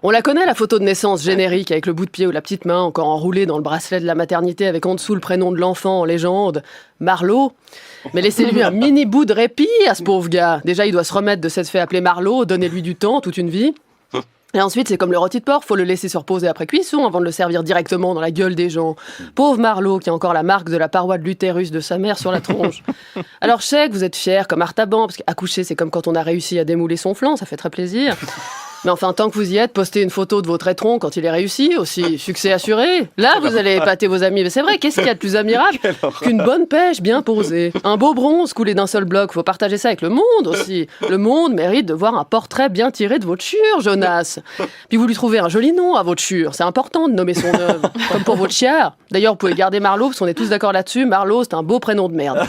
On la connaît, la photo de naissance générique avec le bout de pied ou la petite main encore enroulée dans le bracelet de la maternité avec en dessous le prénom de l'enfant en légende, Marlowe. Mais laissez-lui un mini bout de répit à ce pauvre gars. Déjà, il doit se remettre de s'être fait appeler Marlowe, donnez-lui du temps, toute une vie. Et ensuite, c'est comme le rôti de porc, faut le laisser se reposer après cuisson avant de le servir directement dans la gueule des gens. Pauvre Marlowe qui a encore la marque de la paroi de l'utérus de sa mère sur la tronche. Alors je sais que vous êtes fiers comme Artaban, parce qu'accoucher c'est comme quand on a réussi à démouler son flanc, ça fait très plaisir. Mais enfin, tant que vous y êtes, postez une photo de votre étron quand il est réussi, aussi succès assuré. Là, vous allez épater vos amis. Mais c'est vrai, qu'est-ce qu'il y a de plus admirable qu'une bonne pêche bien posée? Un beau bronze coulé d'un seul bloc, faut partager ça avec le monde aussi. Le monde mérite de voir un portrait bien tiré de votre chure, Jonas. Puis vous lui trouvez un joli nom à votre chure. C'est important de nommer son œuvre, comme pour votre chiard. D'ailleurs, vous pouvez garder Marlowe, parce qu'on est tous d'accord là-dessus. Marlowe, c'est un beau prénom de merde.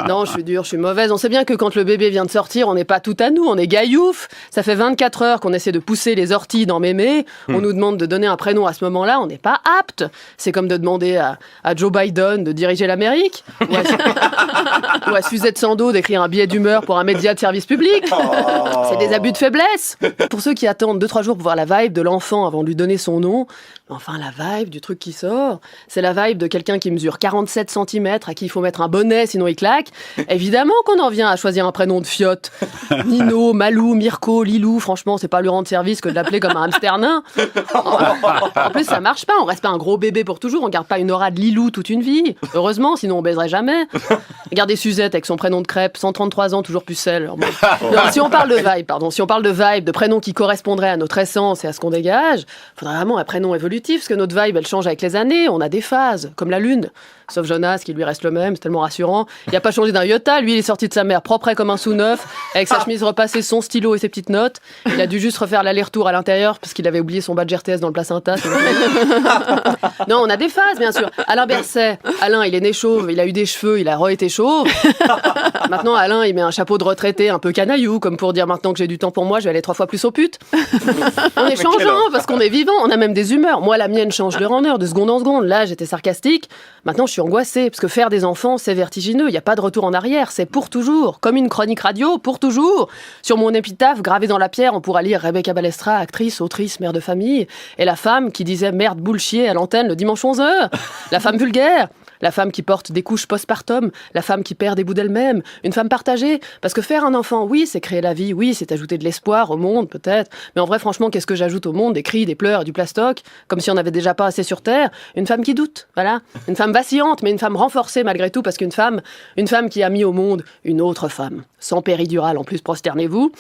Non, je suis dure, je suis mauvaise. On sait bien que quand le bébé vient de sortir, on n'est pas tout à nous, on est gaillouf. Ça fait 24 heures qu'on essaie de pousser les orties dans mémé. On nous demande de donner un prénom à ce moment-là, on n'est pas apte. C'est comme de demander à Joe Biden de diriger l'Amérique, ou à Suzette Sandeau d'écrire un billet d'humeur pour un média de service public. C'est des abus de faiblesse. Pour ceux qui attendent 2-3 jours pour voir la vibe de l'enfant avant de lui donner son nom, enfin la vibe du truc qui sort, c'est la vibe de quelqu'un qui mesure 47 cm, à qui il faut mettre un bonnet sinon il claque. Évidemment qu'on en vient à choisir un prénom de fiotte. Nino, Malou, Mirko, Lilou, franchement, c'est pas lui rendre service que de l'appeler comme un hamster nain. En plus, ça marche pas, on reste pas un gros bébé pour toujours, on garde pas une aura de Lilou toute une vie. Heureusement, sinon on baiserait jamais. Regardez Suzette avec son prénom de crêpe, 133 ans, toujours pucelle. Bon. Non, si on parle de vibe, de prénom qui correspondrait à notre essence et à ce qu'on dégage, faudrait vraiment un prénom évolutif, parce que notre vibe, elle change avec les années, on a des phases, comme la lune. Sauf Jonas, qui lui reste le même, c'est tellement rassurant. Il a pas changé d'un iota, lui il est sorti de sa mère propre comme un sous-neuf, avec sa chemise repassée, son stylo et ses petites notes. Il a dû juste refaire l'aller-retour à l'intérieur, parce qu'il avait oublié son badge RTS dans le placenta. Non, on a des phases, bien sûr. Alain Berset, Alain, il est né chauve, il a eu des cheveux, il a re-été chauve. Maintenant, Alain, il met un chapeau de retraité un peu canaillou, comme pour dire maintenant que j'ai du temps pour moi, je vais aller 3 fois plus aux putes. On est changeant, parce qu'on est vivant, on a même des humeurs. Moi, la mienne change d'heure en heure, de seconde en seconde. Là, j'étais sarcastique. Maintenant, je suis angoissée, parce que faire des enfants, c'est vertigineux. Il n'y a pas de retour en arrière, c'est pour toujours. Comme une chronique radio, pour toujours. Sur mon épitaphe, gravé dans la pierre, on pourra lire Rebecca Balestra, actrice, autrice, mère de famille, et la femme qui disait merde bullshit à l'antenne le dimanche 11h. La femme vulgaire. La femme qui porte des couches postpartum, la femme qui perd des bouts d'elle-même, une femme partagée. Parce que faire un enfant, oui, c'est créer la vie, oui, c'est ajouter de l'espoir au monde, peut-être. Mais en vrai, franchement, qu'est-ce que j'ajoute au monde? Des cris, des pleurs, du plastoc, comme si on n'avait déjà pas assez sur Terre. Une femme qui doute, voilà. Une femme vacillante, mais une femme renforcée malgré tout, parce qu'une femme qui a mis au monde une autre femme. Sans péridurale, en plus, prosternez-vous.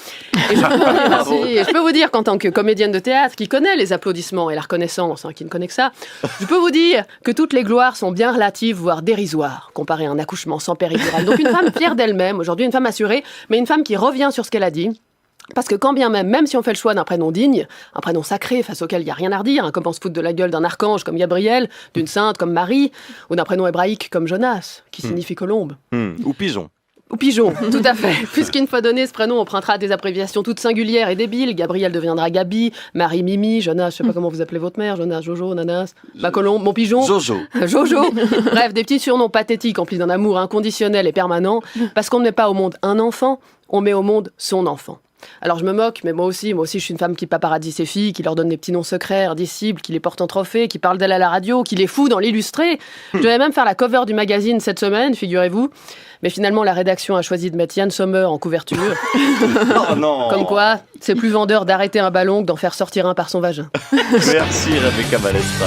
Et je peux vous dire qu'en tant que comédienne de théâtre, qui connaît les applaudissements et la reconnaissance, qui ne connaît que ça, je peux vous dire que toutes les gloires sont bien relatives, voire dérisoires, comparé à un accouchement sans péridurale. Donc une femme fière d'elle-même, aujourd'hui une femme assurée, mais une femme qui revient sur ce qu'elle a dit. Parce que quand bien même si on fait le choix d'un prénom digne, un prénom sacré face auquel il n'y a rien à redire, comme on se fout de la gueule d'un archange comme Gabriel, d'une sainte comme Marie, ou d'un prénom hébraïque comme Jonas, qui signifie colombe. Ou pigeon. Ou pigeon, tout à fait. Puisqu'une fois donné, ce prénom empruntera des abréviations toutes singulières et débiles. Gabriel deviendra Gabi, Marie Mimi, Jonas, je sais pas comment vous appelez votre mère, Jonas, Jojo, Nanas, ma colombe, mon pigeon. Jojo. Jojo. Bref, des petits surnoms pathétiques emplis d'un amour inconditionnel et permanent, parce qu'on ne met pas au monde un enfant, on met au monde son enfant. Alors je me moque, mais moi aussi je suis une femme qui paparazzie ses filles, qui leur donne des petits noms secrets, indicibles, qui les porte en trophée, qui parle d'elle à la radio, qui les fout dans l'illustré. Je devais même faire la cover du magazine cette semaine, figurez-vous. Mais finalement, la rédaction a choisi de mettre Yann Sommer en couverture. Oh non. Comme quoi, c'est plus vendeur d'arrêter un ballon que d'en faire sortir un par son vagin. Merci Rebecca Balestra.